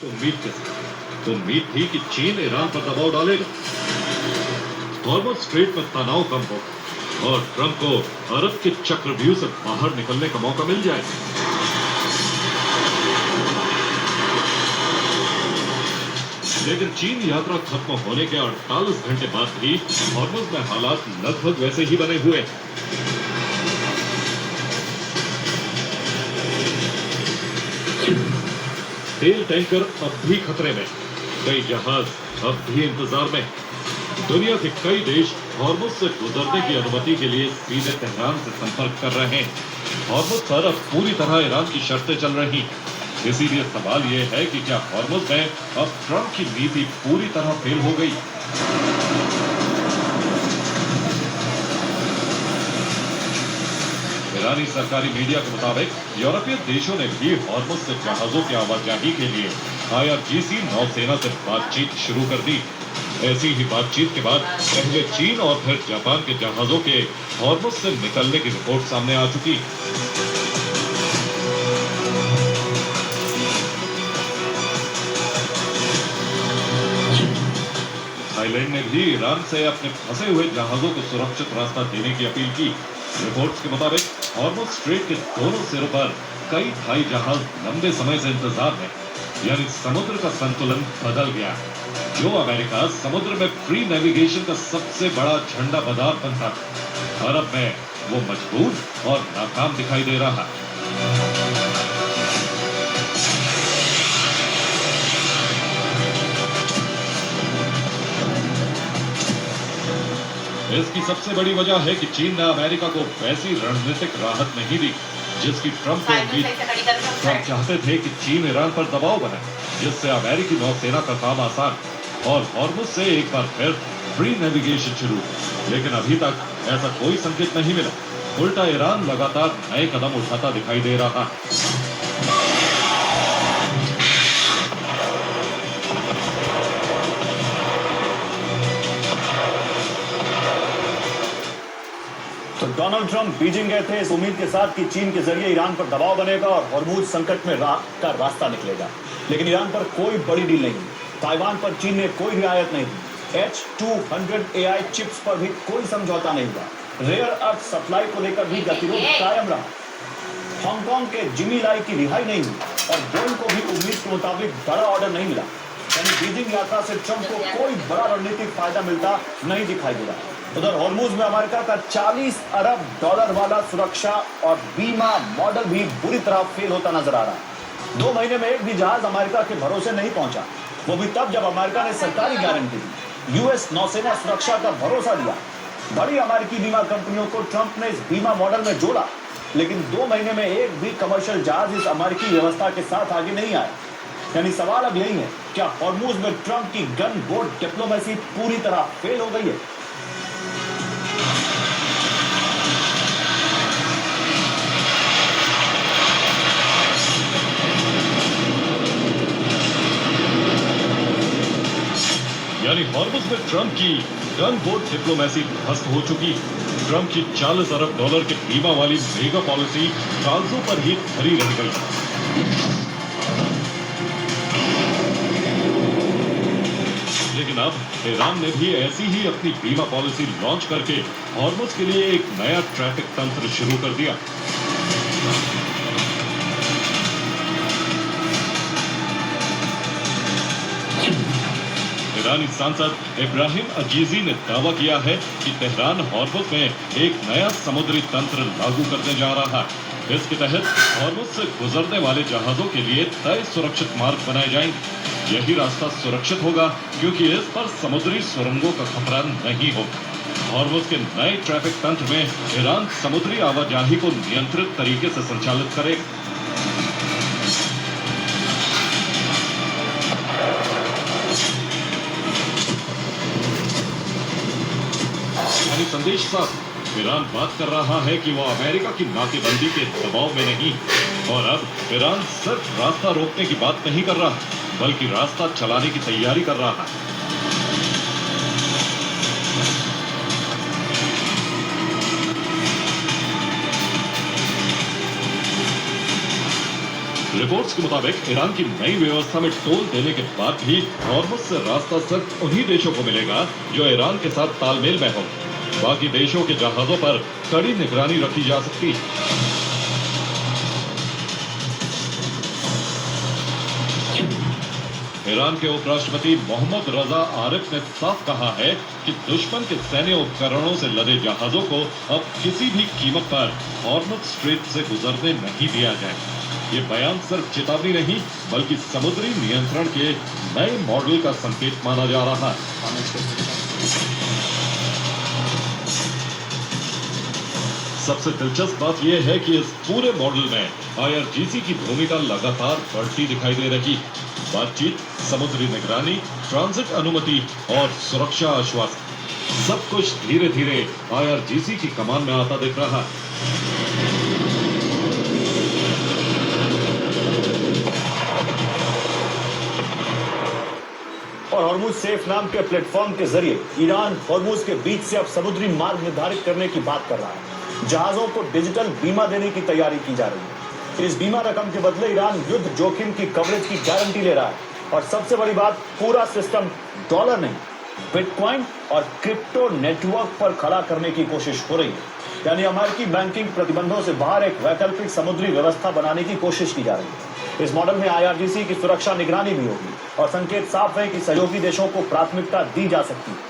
उम्मीद के साथ उम्मीद थी कि चीन ईरान पर दबाव डालेगा, हॉर्मुज़ स्ट्रेट में तनाव कम होगा और ट्रंप को अरब के चक्रव्यूह से बाहर निकलने का मौका मिल जाएगा। लेकिन चीन यात्रा खत्म होने के 48 घंटे बाद भी हॉर्मुज़ में हालात लगभग वैसे ही बने हुए हैं। तेल टैंकर अब भी खतरे में, कई जहाज अब भी इंतजार में। दुनिया के कई देश हॉर्मुज़ से गुजरने की अनुमति के लिए सीधे तेहरान से संपर्क कर रहे हैं। हॉर्मुज़ पर अब पूरी तरह ईरान की शर्तें चल रही। इसीलिए सवाल यह है कि क्या हॉर्मुज़ में अब ट्रंप की नीति पूरी तरह फेल हो गई? ईरानी सरकारी मीडिया के मुताबिक यूरोपीय देशों ने भी हॉर्मुज़ से जहाजों की आवाजाही के लिए IRGC नौसेना से बातचीत शुरू कर दी। ऐसी ही बातचीत के बाद पहले चीन और फिर जापान के जहाजों के हॉर्मुज़ से निकलने की रिपोर्ट सामने आ चुकी। थाईलैंड ने भी ईरान से अपने फंसे हुए जहाजों को सुरक्षित रास्ता देने की अपील की। रिपोर्ट्स के मुताबिक हॉर्मुज़ स्ट्रेट के दोनों सिरों पर कई थाई जहाज लंबे समय से इंतजार में, यानी समुद्र का संतुलन बदल गया। जो अमेरिका समुद्र में फ्री नेविगेशन का सबसे बड़ा झंडा बदार बनता था, अरब में वो मजबूर और नाकाम दिखाई दे रहा। इसकी सबसे बड़ी वजह है कि चीन ने अमेरिका को वैसी रणनीतिक राहत नहीं दी जिसकी ट्रंप को उम्मीद। ट्रंप चाहते थे कि चीन ईरान पर दबाव बनाए, जिससे अमेरिकी नौसेना का काम आसान और हॉर्मुज़ से एक बार फिर फ्री नेविगेशन शुरू। लेकिन अभी तक ऐसा कोई संकेत नहीं मिला। उल्टा ईरान लगातार नए कदम उठाता दिखाई दे रहा। तो डोनाल्ड ट्रंप बीजिंग गए थे इस उम्मीद के साथ कि चीन के जरिए ईरान पर दबाव बनेगा और हॉर्मुज़ संकट में का रास्ता निकलेगा। लेकिन ईरान पर कोई बड़ी डील नहीं। ताइवान पर चीन ने कोई रियायत नहीं दी। H-200 AI चिप्स पर भी कोई समझौता नहीं हुआ। रेयर अर्थ सप्लाई को लेकर भी गतिरोध कायम रहा। हांगकांग के जिमी लाई की रिहाई नहीं हुई और बोइंग को भी उम्मीद के मुताबिक बड़ा ऑर्डर नहीं मिला। यानी बीजिंग यात्रा से ट्रंप को कोई बड़ा रणनीतिक फायदा मिलता नहीं दिखाई दे रहा। उधर हॉर्मुज़ में अमेरिका का $40 अरब वाला सुरक्षा और बीमा मॉडल भी बुरी तरह फेल होता नजर आ रहा। 2 महीने में एक भी जहाज अमेरिका के भरोसे नहीं पहुंचा, वो भी तब जब अमेरिका ने सरकारी गारंटी दी, यूएस नौसेना सुरक्षा का भरोसा दिया। बड़ी अमेरिकी बीमा कंपनियों को ट्रंप ने इस बीमा मॉडल में जोड़ा, लेकिन 2 महीने में एक भी कमर्शियल जहाज इस अमेरिकी व्यवस्था के साथ आगे नहीं आया। यानी सवाल अब यही है, क्या हॉर्मुज़ में ट्रंप की गन बोट डिप्लोमेसी पूरी तरह फेल हो गई है? यानी हॉर्मुज़ में ट्रंप की गन बोट डिप्लोमेसी ध्वस्त हो चुकी। ट्रंप की $40 अरब के बीमा वाली मेगा पॉलिसी कागजों पर ही खरी रह गई। लेकिन अब ईरान ने भी ऐसी ही अपनी बीमा पॉलिसी लॉन्च करके हॉर्मुज़ के लिए एक नया ट्रैफिक तंत्र शुरू कर दिया। ईरानी सांसद इब्राहिम अजीजी ने दावा किया है कि तेहरान हॉर्मुज़ में एक नया समुद्री तंत्र लागू करने जा रहा है। इसके तहत हॉर्मुज़ से गुजरने वाले जहाजों के लिए तय सुरक्षित मार्ग बनाए जाएंगे। यही रास्ता सुरक्षित होगा क्योंकि इस पर समुद्री सुरंगों का खतरा नहीं होगा। हॉर्मुज़ के नए ट्रैफिक तंत्र में ईरान समुद्री आवाजाही को नियंत्रित तरीके से संचालित करेगा। संदेश साफ, ईरान बात कर रहा है कि वो अमेरिका की नाकेबंदी के दबाव में नहीं, और अब ईरान सिर्फ रास्ता रोकने की बात नहीं कर रहा, बल्कि रास्ता चलाने की तैयारी कर रहा है। रिपोर्ट्स के मुताबिक ईरान की नई व्यवस्था में टोल देने के बाद भी हॉर्मुज से रास्ता सिर्फ उन्हीं देशों को मिलेगा जो ईरान के साथ तालमेल में हो। बाकी देशों के जहाजों पर कड़ी निगरानी रखी जा सकती है। ईरान के उपराष्ट्रपति मोहम्मद रजा आरिफ ने साफ कहा है कि दुश्मन के सैन्य उपकरणों से लदे जहाजों को अब किसी भी कीमत पर हॉर्मुज स्ट्रेट से गुजरने नहीं दिया जाए। ये बयान सिर्फ चेतावनी नहीं बल्कि समुद्री नियंत्रण के नए मॉडल का संकेत माना जा रहा है। सबसे दिलचस्प बात यह है कि इस पूरे मॉडल में IRGC की भूमिका लगातार बढ़ती दिखाई दे रही। बातचीत, समुद्री निगरानी, ट्रांजिट अनुमति और सुरक्षा आश्वासन, सब कुछ धीरे धीरे IRGC की कमान में आता दिख रहा है। और हॉर्मुज सेफ नाम के प्लेटफॉर्म के जरिए ईरान हॉर्मुज के बीच से अब समुद्री मार्ग निर्धारित करने की बात कर रहा है। जहाजों को डिजिटल बीमा देने की तैयारी की जा रही है। इस बीमा रकम के बदले ईरान युद्ध जोखिम की कवरेज की गारंटी ले रहा है। और सबसे बड़ी बात, पूरा सिस्टम डॉलर नहीं, बिटकॉइन और क्रिप्टो नेटवर्क पर खड़ा करने की कोशिश हो रही है। यानी अमेरिकी बैंकिंग प्रतिबंधों से बाहर एक वैकल्पिक समुद्री व्यवस्था बनाने की कोशिश की जा रही है। इस मॉडल में IRGC की सुरक्षा निगरानी भी होगी और संकेत साफ है कि सहयोगी देशों को प्राथमिकता दी जा सकती है।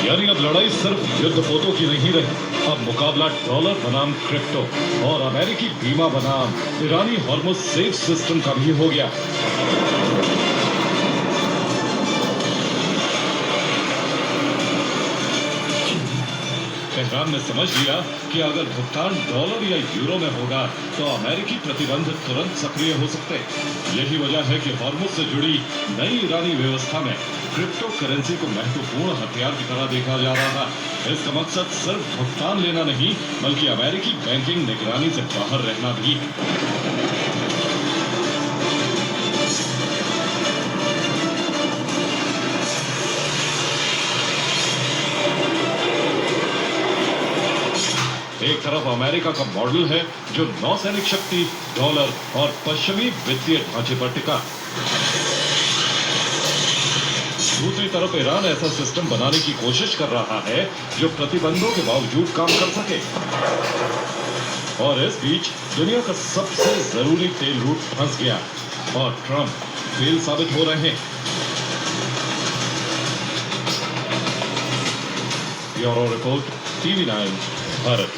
यानी अब लड़ाई सिर्फ युद्धपोतों की नहीं रही, अब मुकाबला डॉलर बनाम क्रिप्टो और अमेरिकी बीमा बनाम ईरानी हॉर्मुज सेफ सिस्टम का भी हो गया। तेहरान ने समझ लिया कि अगर भुगतान डॉलर या यूरो में होगा तो अमेरिकी प्रतिबंध तुरंत सक्रिय हो सकते। यही वजह है कि हॉर्मुज से जुड़ी नई ईरानी व्यवस्था में क्रिप्टो करेंसी को महत्वपूर्ण हथियार की तरह देखा जा रहा है। इसका मकसद सिर्फ भुगतान लेना नहीं बल्कि अमेरिकी बैंकिंग निगरानी से बाहर रहना भी है। एक तरफ अमेरिका का मॉडल है जो नौसैनिक शक्ति, डॉलर और पश्चिमी वित्तीय ढांचे पर टिका। दूसरी तरफ ईरान ऐसा सिस्टम बनाने की कोशिश कर रहा है जो प्रतिबंधों के बावजूद काम कर सके। और इस बीच दुनिया का सबसे जरूरी तेल रूट फंस गया और ट्रंप फेल साबित हो रहे हैं। Bureau report, TV9 Bharat.